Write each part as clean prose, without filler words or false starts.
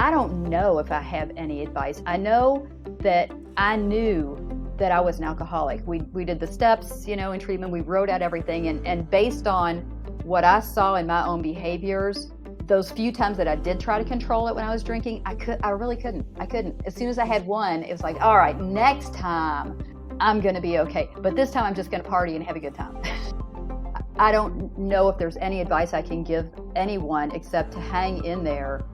I don't know if I have any advice. I know that I knew that I was an alcoholic. We did the steps, in treatment. We wrote out everything. And based on what I saw in my own behaviors, those few times that I did try to control it when I was drinking, I really couldn't. I couldn't. As soon as I had one, it was like, all right, next time I'm going to be okay. But this time I'm just going to party and have a good time. I don't know if there's any advice I can give anyone except to hang in there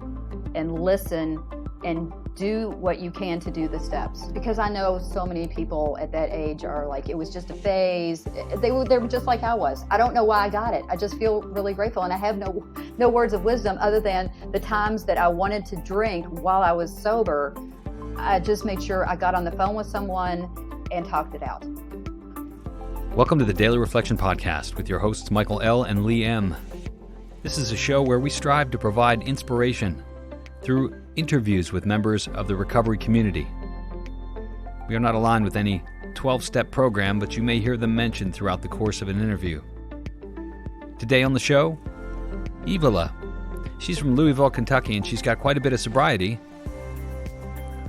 and listen and do what you can to do the steps. Because I know so many people at that age are like, it was just a phase. They were just like I was. I don't know why I got it. I just feel really grateful. And I have no words of wisdom other than the times that I wanted to drink while I was sober. I just made sure I got on the phone with someone and talked it out. Welcome to the Daily Reflection Podcast with your hosts Michael L. and Lee M. This is a show where we strive to provide inspiration through interviews with members of the recovery community. We are not aligned with any 12-step program, but you may hear them mentioned throughout the course of an interview. Today on the show, Evala. She's from Louisville, Kentucky, and she's got quite a bit of sobriety,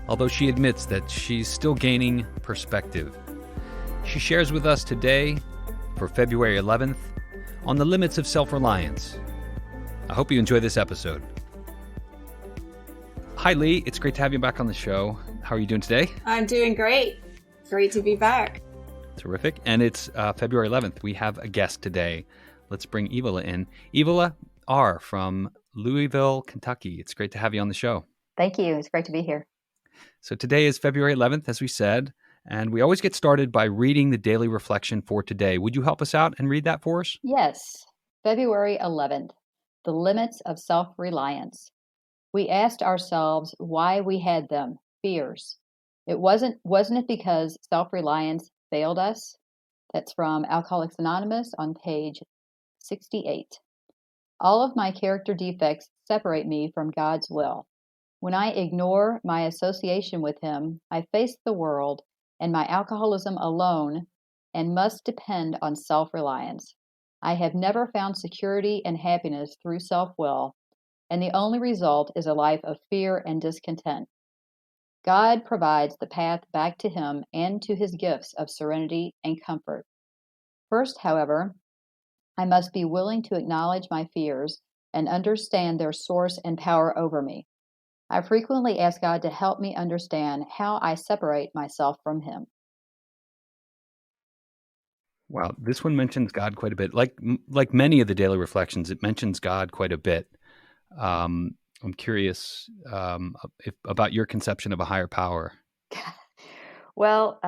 although she admits that she's still gaining perspective. She shares with us today, for February 11th, on the limits of self-reliance. I hope you enjoy this episode. Hi, Lee. It's great to have you back on the show. How are you doing today? I'm doing great. Great to be back. Terrific. And it's February 11th. We have a guest today. Let's bring Evala in. Evala R. from Louisville, Kentucky. It's great to have you on the show. Thank you. It's great to be here. So today is February 11th, as we said, and we always get started by reading the daily reflection for today. Would you help us out and read that for us? Yes. February 11th, the limits of self-reliance. We asked ourselves why we had them, fears. Wasn't it because self-reliance failed us? That's from Alcoholics Anonymous on page 68. All of my character defects separate me from God's will. When I ignore my association with Him, I face the world and my alcoholism alone and must depend on self-reliance. I have never found security and happiness through self-will, and the only result is a life of fear and discontent. God provides the path back to Him and to His gifts of serenity and comfort. First, however, I must be willing to acknowledge my fears and understand their source and power over me. I frequently ask God to help me understand how I separate myself from Him. Wow, this one mentions God quite a bit. Like many of the daily reflections, it mentions God quite a bit. I'm curious about your conception of a higher power. Well,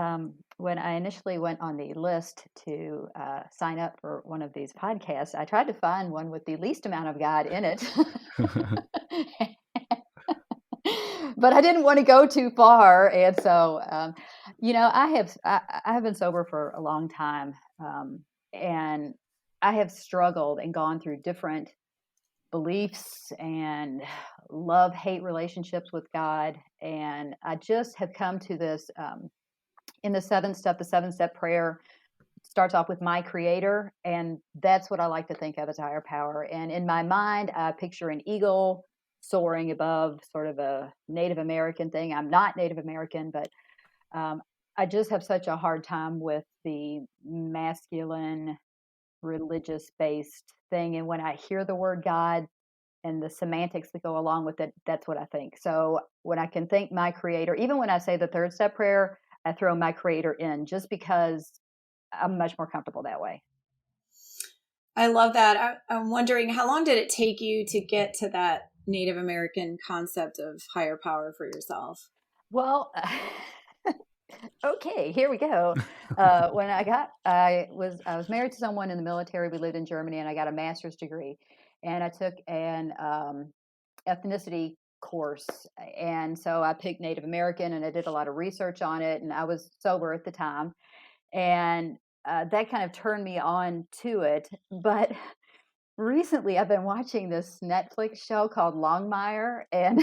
when I initially went on the list to sign up for one of these podcasts, I tried to find one with the least amount of God in it. But I didn't want to go too far. And so, I have been sober for a long time. And I have struggled and gone through different beliefs and love-hate relationships with God. And I just have come to this, in the seventh step prayer starts off with my creator. And that's what I like to think of as higher power. And in my mind, I picture an eagle soaring above sort of a Native American thing. I'm not Native American, but I just have such a hard time with the masculine, religious-based thing. And when I hear the word God and the semantics that go along with it, that's what I think. So when I can thank my creator, even when I say the third step prayer, I throw my creator in just because I'm much more comfortable that way. I love that. I'm wondering, how long did it take you to get to that Native American concept of higher power for yourself? Well, okay, here we go. When I was married to someone in the military. We lived in Germany, and I got a master's degree, and I took an ethnicity course, and so I picked Native American, and I did a lot of research on it, and I was sober at the time, and that kind of turned me on to it. But recently, I've been watching this Netflix show called Longmire, and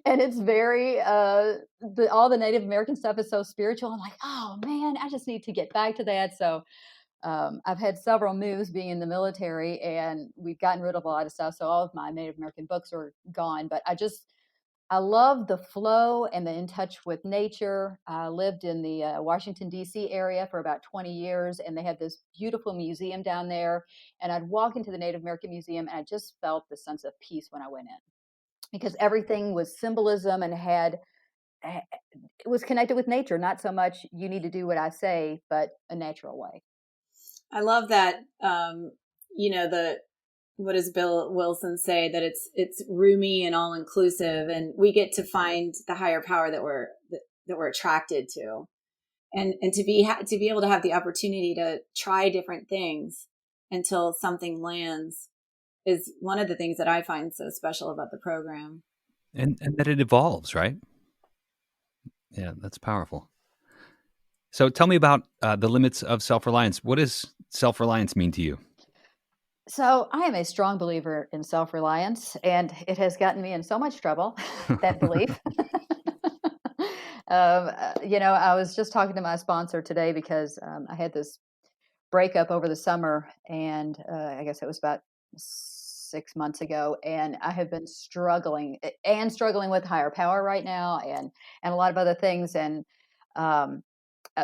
and it's very all the Native American stuff is so spiritual. I'm like, oh man, I just need to get back to that. So I've had several moves being in the military, and we've gotten rid of a lot of stuff. So all of my Native American books are gone. But I love the flow and the in touch with nature. I lived in the Washington, D.C. area for about 20 years, and they had this beautiful museum down there. And I'd walk into the Native American Museum, and I just felt the sense of peace when I went in because everything was symbolism and it was connected with nature, not so much you need to do what I say, but a natural way. I love that. The what does Bill Wilson say, that it's roomy and all inclusive, and we get to find the higher power that we're attracted to, and to be able to have the opportunity to try different things until something lands is one of the things that I find so special about the program. And that it evolves, right? Yeah, that's powerful. So tell me about the limits of self-reliance. What does self-reliance mean to you? So I am a strong believer in self-reliance, and it has gotten me in so much trouble, that belief. I was just talking to my sponsor today because I had this breakup over the summer, and I guess it was about 6 months ago, and I have been struggling with higher power right now, and a lot of other things, and um,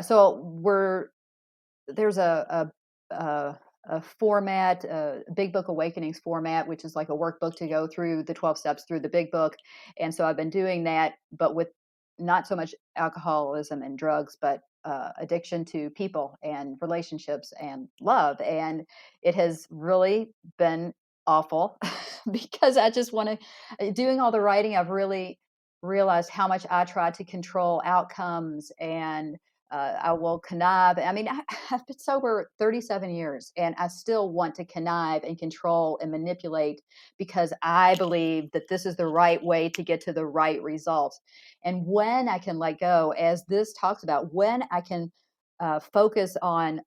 so there's a format, a Big Book Awakenings format, which is like a workbook to go through the 12 steps through the Big Book. And so I've been doing that, but with not so much alcoholism and drugs, but addiction to people and relationships and love. And it has really been awful because I just want to, doing all the writing, I've really realized how much I try to control outcomes and I will connive. I mean, I've been sober 37 years and I still want to connive and control and manipulate because I believe that this is the right way to get to the right results. And when I can let go, as this talks about, when I can focus on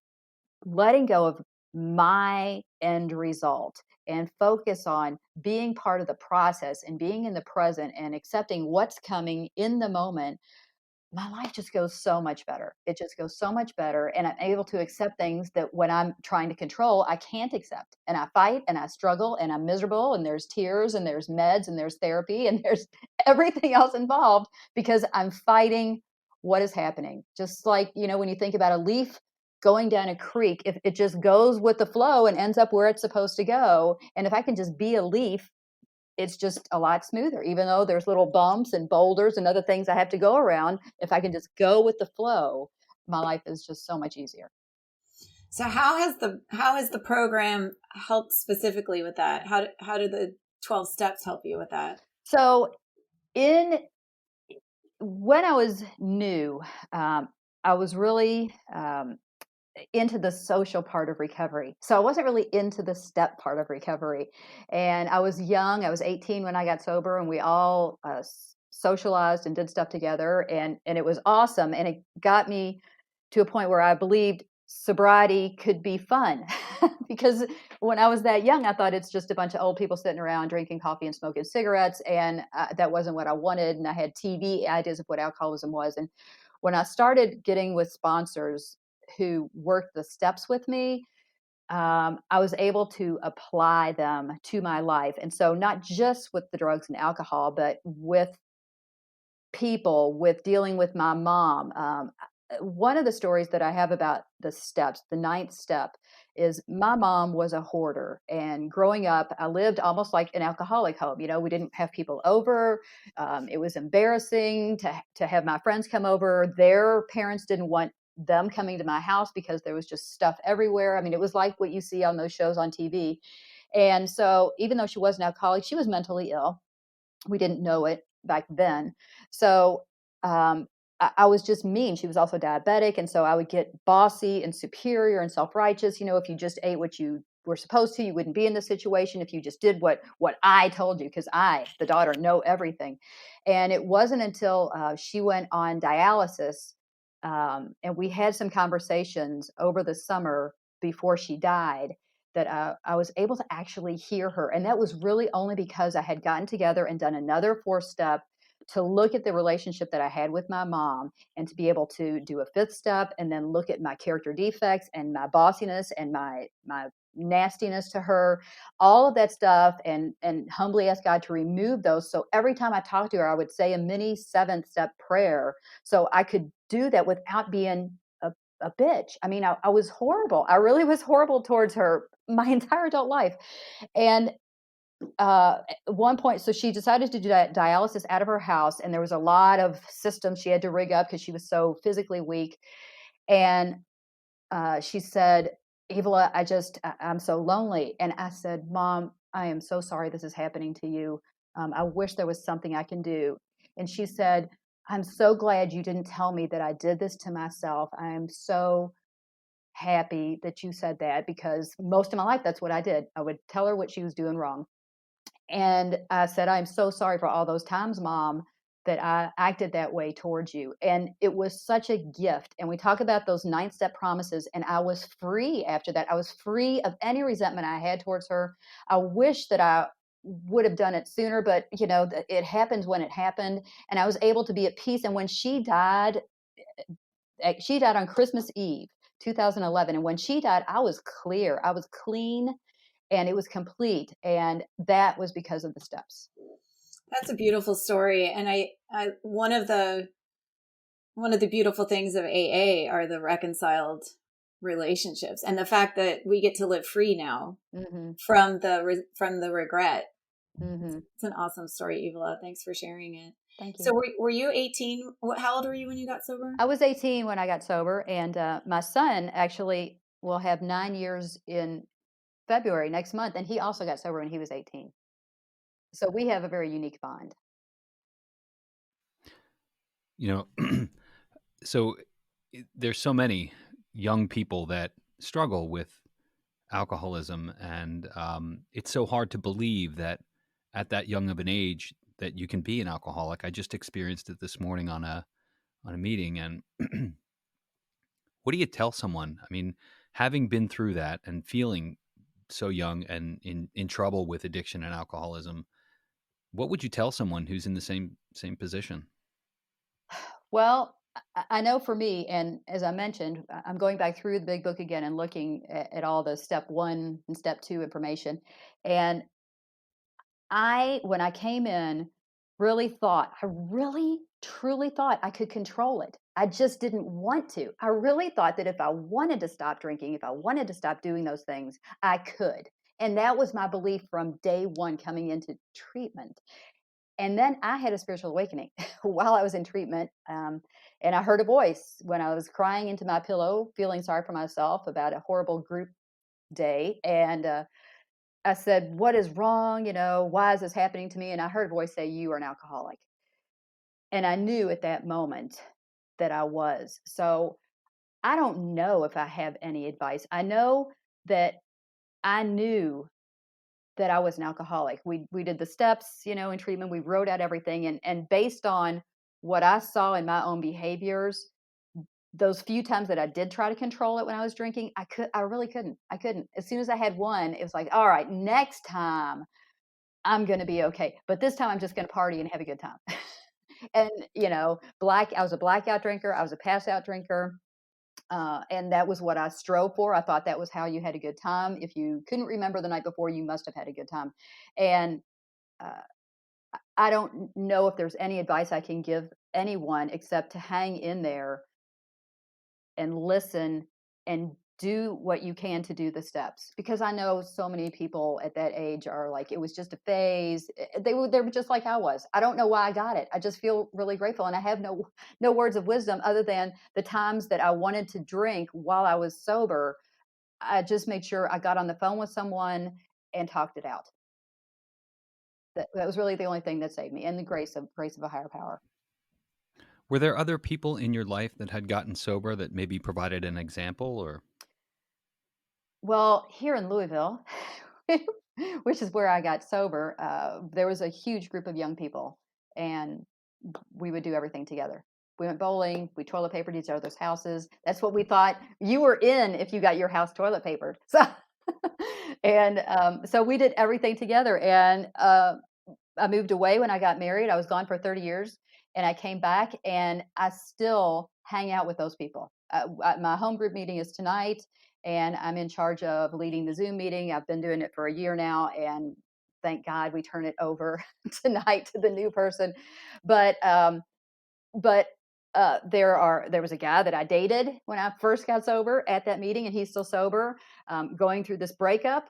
letting go of my end result and focus on being part of the process and being in the present and accepting what's coming in the moment, my life just goes so much better. It just goes so much better. And I'm able to accept things that when I'm trying to control, I can't accept. And I fight and I struggle and I'm miserable and there's tears and there's meds and there's therapy and there's everything else involved because I'm fighting what is happening. Just like, when you think about a leaf going down a creek, if it just goes with the flow and ends up where it's supposed to go. And if I can just be a leaf, it's just a lot smoother, even though there's little bumps and boulders and other things I have to go around. If I can just go with the flow, my life is just so much easier. So how has the program helped specifically with that? How did the 12 steps help you with that? So when I was new, I was really into the social part of recovery. So I wasn't really into the step part of recovery. And I was young. I was 18 when I got sober, and we all socialized and did stuff together. And it was awesome. And it got me to a point where I believed sobriety could be fun. Because when I was that young, I thought it's just a bunch of old people sitting around drinking coffee and smoking cigarettes. And that wasn't what I wanted. And I had TV ideas of what alcoholism was. And when I started getting with sponsors who worked the steps with me, I was able to apply them to my life. And so, not just with the drugs and alcohol, but with people, with dealing with my mom. One of the stories that I have about the steps, the ninth step, is my mom was a hoarder. And growing up, I lived almost like an alcoholic home. We didn't have people over. It was embarrassing to have my friends come over. Their parents didn't want them coming to my house because there was just stuff everywhere. I mean, it was like what you see on those shows on TV. And so, even though she was an alcoholic, she was mentally ill. We didn't know it back then. So I was just mean. She was also diabetic. And so I would get bossy and superior and self-righteous. If you just ate what you were supposed to, you wouldn't be in this situation. If you just did what I told you, because I, the daughter, know everything. And it wasn't until she went on dialysis and we had some conversations over the summer before she died that I was able to actually hear her. And that was really only because I had gotten together and done another 4-step to look at the relationship that I had with my mom and to be able to do a fifth step and then look at my character defects and my bossiness and my nastiness to her, all of that stuff, and humbly ask God to remove those. So every time I talked to her, I would say a mini seventh step prayer so I could do that without being a bitch. I mean, I was horrible. I really was horrible towards her my entire adult life. And at one point, so she decided to do dialysis out of her house, and there was a lot of systems she had to rig up because she was so physically weak. And she said, Evala, I'm so lonely. And I said, Mom, I am so sorry this is happening to you. I wish there was something I can do. And she said, I'm so glad you didn't tell me that I did this to myself. I am so happy that you said that, because most of my life, that's what I did. I would tell her what she was doing wrong. And I said, I'm so sorry for all those times, Mom, that I acted that way towards you. And it was such a gift. And we talk about those ninth step promises. And I was free after that. I was free of any resentment I had towards her. I wish that I would have done it sooner, but it happened when it happened. And I was able to be at peace. And when she died on Christmas Eve, 2011. And when she died, I was clear. I was clean, and it was complete. And that was because of the steps. That's a beautiful story. And I one of the beautiful things of AA are the reconciled relationships, and the fact that we get to live free now from the regret. It's an awesome story, Evala. Thanks for sharing it. Thank you. So were you 18? How old were you when you got sober? I was 18 when I got sober, and my son actually will have 9 years in February next month, and he also got sober when he was 18. So we have a very unique bond. So there's so many young people that struggle with alcoholism, and it's so hard to believe that at that young of an age that you can be an alcoholic. I just experienced it this morning on a meeting, and what do you tell someone? I mean, having been through that and feeling so young and in trouble with addiction and alcoholism, what would you tell someone who's in the same position? Well, I know for me, and as I mentioned, I'm going back through the big book again and looking at all the step 1 and step 2 information. And when I came in, I really truly thought I could control it. I just didn't want to. I really thought that if I wanted to stop drinking, if I wanted to stop doing those things, I could. And that was my belief from day one coming into treatment. And then I had a spiritual awakening while I was in treatment. And I heard a voice when I was crying into my pillow, feeling sorry for myself about a horrible group day. And I said, what is wrong? Why is this happening to me? And I heard a voice say, you are an alcoholic. And I knew at that moment that I was. So I don't know if I have any advice. I know that I knew that I was an alcoholic. We did the steps, in treatment. We wrote out everything. And based on what I saw in my own behaviors, those few times that I did try to control it when I was drinking, I really couldn't. I couldn't. As soon as I had one, it was like, all right, next time I'm going to be okay. But this time I'm just going to party and have a good time. And, I was a blackout drinker. I was a pass out drinker. And that was what I strove for. I thought that was how you had a good time. If you couldn't remember the night before, you must have had a good time. And I don't know if there's any advice I can give anyone except to hang in there and listen and do what you can to do the steps, because I know so many people at that age are like, it was just a phase. They were just like I was. I don't know why I got it. I just feel really grateful, and I have no words of wisdom other than the times that I wanted to drink while I was sober. I just made sure I got on the phone with someone and talked it out. That was really the only thing that saved me, and the grace of a higher power. Were there other people in your life that had gotten sober that maybe provided an example, or? Well, here in Louisville, which is where I got sober, there was a huge group of young people, and we would do everything together. We went bowling, we toilet papered each other's houses. That's what we thought you were in if you got your house toilet papered. So, and so we did everything together. And I moved away when I got married. I was gone for 30 years and I came back and I still hang out with those people. My home group meeting is tonight and I'm in charge of leading the Zoom meeting. I've been doing it for a year now and thank God we turn it over tonight to the new person. But but there was a guy that I dated when I first got sober at that meeting, and he's still sober. Going through this breakup,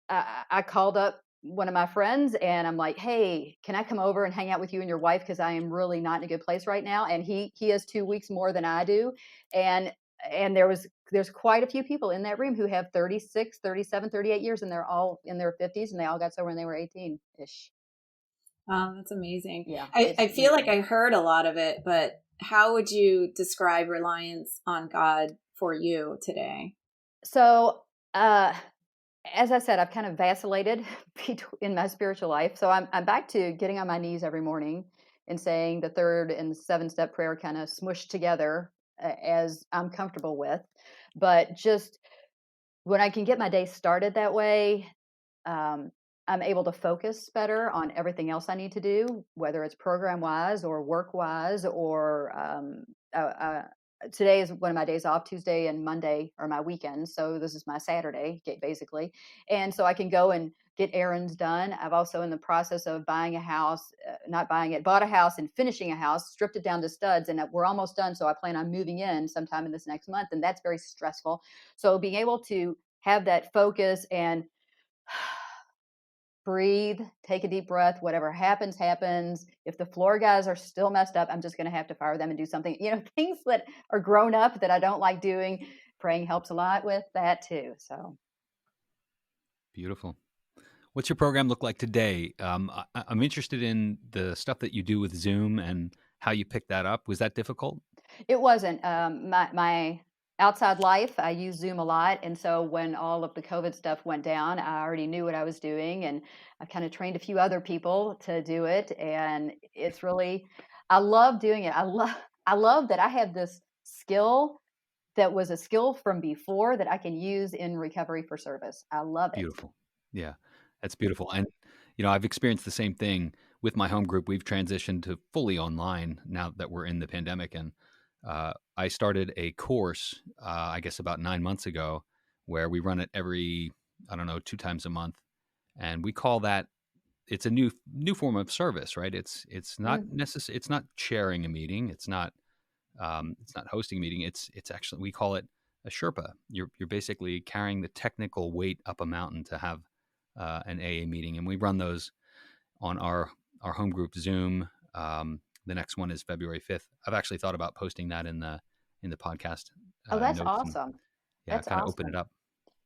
I called up one of my friends, and I'm like, "Hey, can I come over and hang out with you and your wife? Because I am really not in a good place right now." And he has 2 weeks more than I do, and there's quite a few people in that room who have 36, 37, 38 years, and they're all in their 50s, and they all got sober when they were 18 ish. That's amazing. Yeah, I it's feel like amazing. I heard a lot of it, but how would you describe reliance on God for you today? So, uh, as I said, I've kind of vacillated in my spiritual life. So I'm back to getting on my knees every morning and saying the third and seven step prayer kind of smushed together as I'm comfortable with. But just when I can get my day started that way, um, I'm able to focus better on everything else I need to do, whether it's program wise or work wise or today is one of my days off. Tuesday and Monday are my weekends. So this is my Saturday, basically. And so I can go and get errands done. I've also in the process of buying a house, not buying it, bought a house and finishing a house, stripped it down to studs. And we're almost done. So I plan on moving in sometime in this next month. And that's very stressful. So being able to have that focus and breathe, take a deep breath, whatever happens, happens. If the floor guys are still messed up, I'm just going to have to fire them and do something. Things that are grown up that I don't like doing. Praying helps a lot with that too. So Beautiful. What's your program look like today? I'm interested in the stuff that you do with Zoom and how you picked that up. Was that difficult? it wasn't my outside life. I use Zoom a lot. And so when all of the COVID stuff went down, I already knew what I was doing. And I kind of trained a few other people to do it. And it's really, I love doing it. I love that I have this skill that was a skill from before that I can use in recovery for service. I love it. Beautiful. Yeah, that's beautiful. And, I've experienced the same thing with my home group. We've transitioned to fully online now that we're in the pandemic. And I started a course, I guess about 9 months ago, where we run it every, I don't know, 2 times a month. And we call that, it's a new form of service, right? It's not Mm. necessary. It's not chairing a meeting. It's not hosting a meeting. It's actually, we call it a Sherpa. You're basically carrying the technical weight up a mountain to have an AA meeting, and we run those on our home group Zoom. The next one is February 5th. I've actually thought about posting that in the podcast Oh, that's notes, and awesome. yeah, That's kind of open it awesome. up.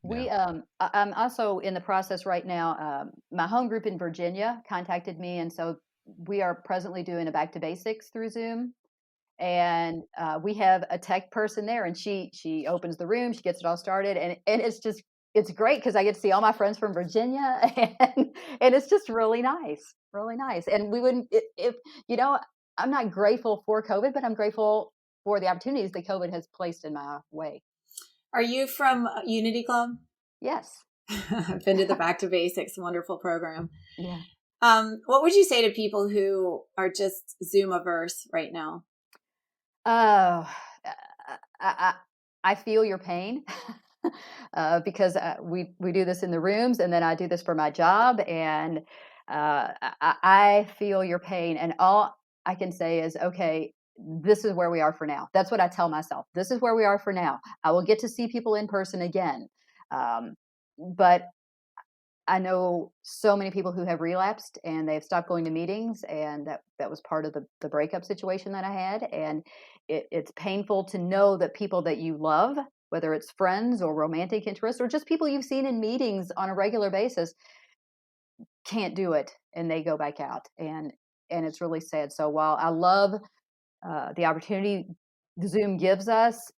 Yeah, I'm also in the process right now. My home group in Virginia contacted me, and so we are presently doing a back to basics through Zoom. And we have a tech person there, and she opens the room, she gets it all started, and it's great because I get to see all my friends from Virginia, and it's just really nice. And we wouldn't if you know I'm not grateful for COVID, but I'm grateful for the opportunities that COVID has placed in my way. Are you from Unity Club? Yes. I've been to the Back to Basics wonderful program. Yeah. What would you say to people who are just Zoom averse right now? Oh, I I feel your pain because we do this in the rooms, and then I do this for my job, and I feel your pain, and all I can say is, okay, this is where we are for now. That's what I tell myself. This is where we are for now. I will get to see people in person again, but I know so many people who have relapsed and they've stopped going to meetings, and that was part of the breakup situation that I had. And it's painful to know that people that you love, whether it's friends or romantic interest or just people you've seen in meetings on a regular basis, can't do it, and they go back out, and it's really sad. So while I love the opportunity the Zoom gives us.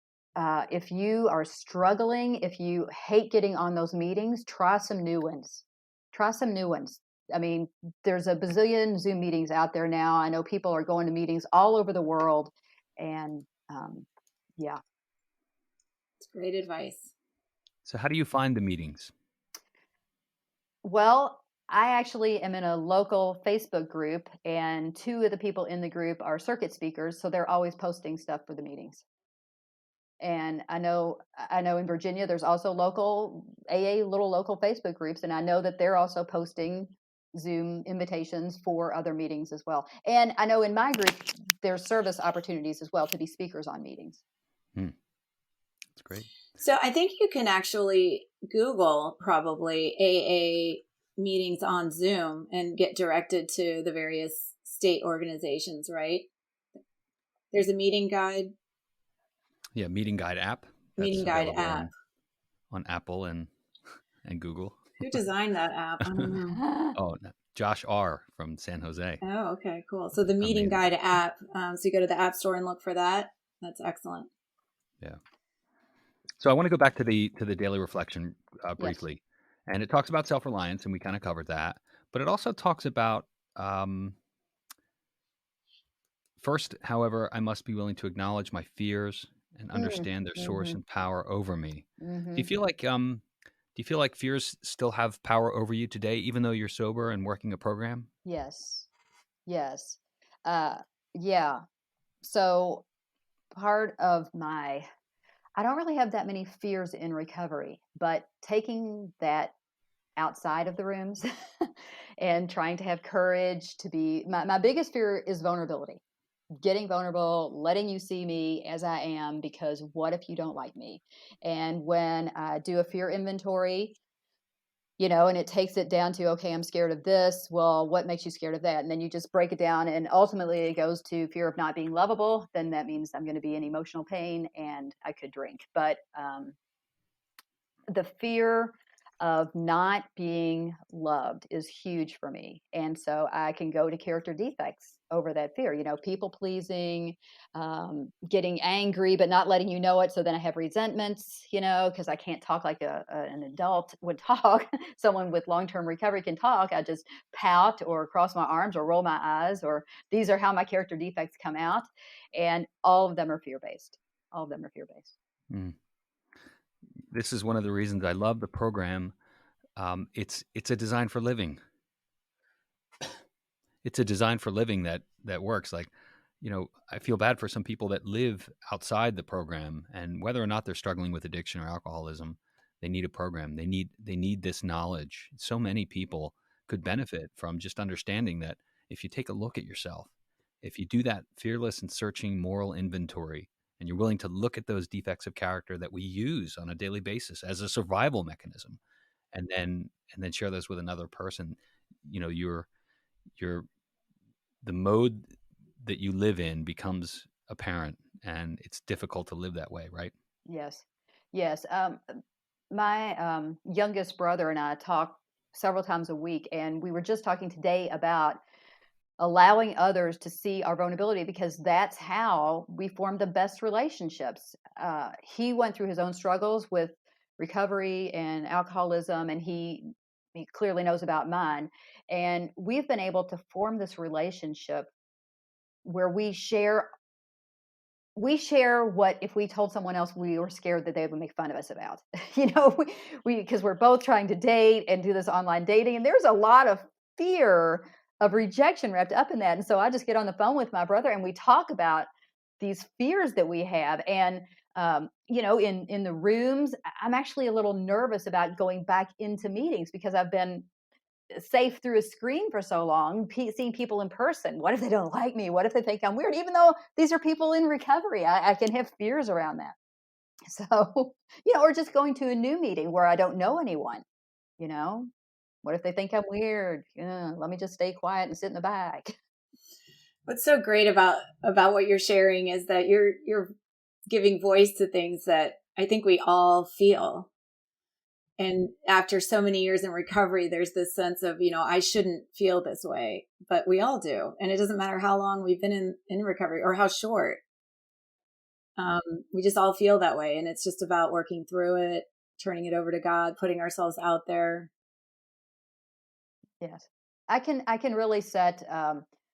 If you are struggling, if you hate getting on those meetings, try some new ones. Try some new ones. I mean, there's a bazillion Zoom meetings out there now. I know people are going to meetings all over the world. And yeah. It's great advice. So how do you find the meetings? Well, I actually am in a local Facebook group, and two of the people in the group are circuit speakers, so they're always posting stuff for the meetings. And I know in Virginia there's also local AA little local Facebook groups, and I know that they're also posting Zoom invitations for other meetings as well. And I know in my group there's service opportunities as well to be speakers on meetings. That's great. So I think you can actually Google probably AA meetings on Zoom and get directed to the various state organizations, right? There's a meeting guide. Yeah, meeting guide app. Meeting guide app on Apple and Google. Who designed that app? I don't know. Oh, no. Josh R. from San Jose. Oh, okay, cool. So the meeting guide app. So you go to the App Store and look for that. That's excellent. Yeah. So I want to go back to the daily reflection briefly, yes. And it talks about self-reliance, and we kind of covered that. But it also talks about first, however, I must be willing to acknowledge my fears and understand their source and power over me. Do you feel like fears still have power over you today, even though you're sober and working a program? Yes. Yeah. So part of I don't really have that many fears in recovery, but taking that outside of the rooms and trying to have courage to be, my biggest fear is vulnerability. Getting vulnerable, letting you see me as I am, because what if you don't like me? And when I do a fear inventory, and it takes it down to, okay, I'm scared of this. Well, what makes you scared of that? And then you just break it down, and ultimately it goes to fear of not being lovable. Then that means I'm going to be in emotional pain and I could drink. But the fear of not being loved is huge for me. And so I can go to character defects over that fear, people pleasing, getting angry, but not letting you know it. So then I have resentments, because I can't talk like an adult would talk. Someone with long-term recovery can talk. I just pout or cross my arms or roll my eyes, or these are how my character defects come out. And all of them are fear-based. Mm. This is one of the reasons I love the program. It's a design for living. It's a design for living that works. Like, I feel bad for some people that live outside the program, and whether or not they're struggling with addiction or alcoholism, they need a program. They need this knowledge. So many people could benefit from just understanding that if you take a look at yourself, if you do that fearless and searching moral inventory, and you're willing to look at those defects of character that we use on a daily basis as a survival mechanism, and then share those with another person, you're the mode that you live in becomes apparent, and it's difficult to live that way, right? Yes. My youngest brother and I talk several times a week, and we were just talking today about allowing others to see our vulnerability, because that's how we form the best relationships. He went through his own struggles with recovery and alcoholism, and he clearly knows about mine. And we've been able to form this relationship where we share what if we told someone else we were scared that they would make fun of us about. Because we're both trying to date and do this online dating, and there's a lot of fear of rejection wrapped up in that. And so I just get on the phone with my brother and we talk about these fears that we have. And in the rooms, I'm actually a little nervous about going back into meetings because I've been safe through a screen for so long, seeing people in person. What if they don't like me? What if they think I'm weird? Even though these are people in recovery, I can have fears around that. So, or just going to a new meeting where I don't know anyone, what if they think I'm weird? Let me just stay quiet and sit in the back. What's so great about what you're sharing is that you're giving voice to things that I think we all feel. And after so many years in recovery, there's this sense of, I shouldn't feel this way, but we all do. And it doesn't matter how long we've been in recovery or how short. We just all feel that way. And it's just about working through it, turning it over to God, putting ourselves out there. Yes. I can really set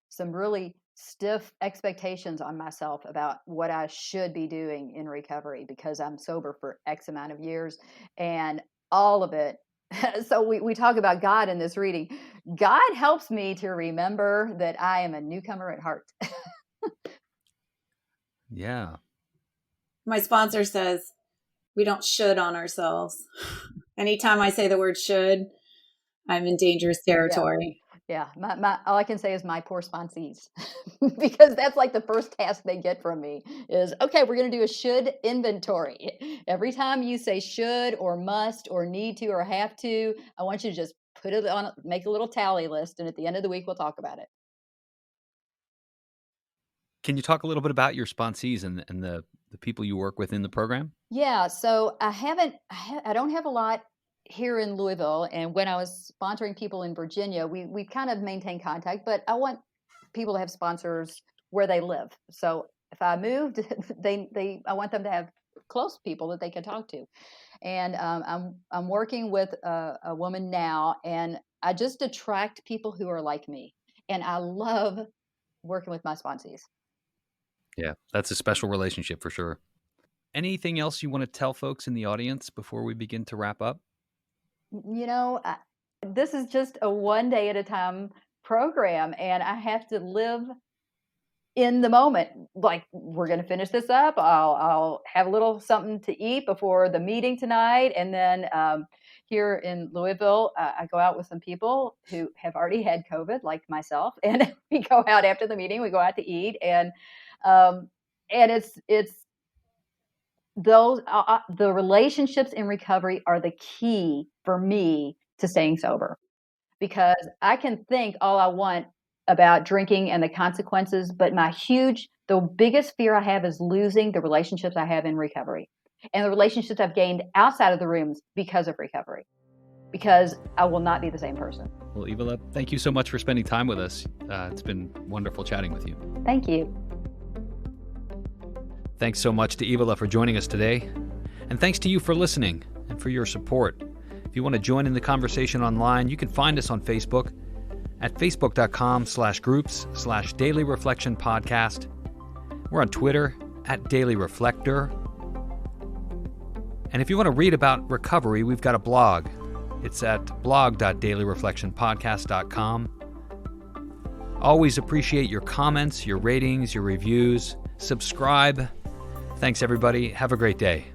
some really stiff expectations on myself about what I should be doing in recovery, because I'm sober for X amount of years, and all of it So we talk about God in this reading. God helps me to remember that I am a newcomer at heart. Yeah. My sponsor says we don't should on ourselves. Anytime I say the word should, I'm in dangerous territory. Yeah. My all I can say is my poor sponsees, because that's like the first task they get from me is, okay, we're going to do a should inventory. Every time you say should or must or need to or have to, I want you to just put it on, make a little tally list. And at the end of the week, we'll talk about it. Can you talk a little bit about your sponsees and the people you work with in the program? Yeah, so I don't have a lot here in Louisville, and when I was sponsoring people in Virginia, we kind of maintain contact, but I want people to have sponsors where they live. So if I moved, I want them to have close people that they can talk to. And I'm working with a woman now, and I just attract people who are like me, and I love working with my sponsees. Yeah, that's a special relationship for sure. Anything else you want to tell folks in the audience before we begin to wrap up? This is just a one day at a time program, and I have to live in the moment. Like, we're going to finish this up. I'll have a little something to eat before the meeting tonight, and then here in Louisville, I go out with some people who have already had COVID, like myself, and we go out after the meeting. We go out to eat, and it's those the relationships in recovery are the key for me to staying sober, because I can think all I want about drinking and the consequences, but the biggest fear I have is losing the relationships I have in recovery and the relationships I've gained outside of the rooms because of recovery, because I will not be the same person. Well, Evala, thank you so much for spending time with us. It's been wonderful chatting with you. Thank you. Thanks so much to Evala for joining us today. And thanks to you for listening and for your support. If you want to join in the conversation online, you can find us on Facebook at facebook.com/groups/Daily Reflection Podcast. We're on Twitter at Daily Reflector. And if you want to read about recovery, we've got a blog. It's at blog.dailyreflectionpodcast.com. Always appreciate your comments, your ratings, your reviews. Subscribe. Thanks, everybody. Have a great day.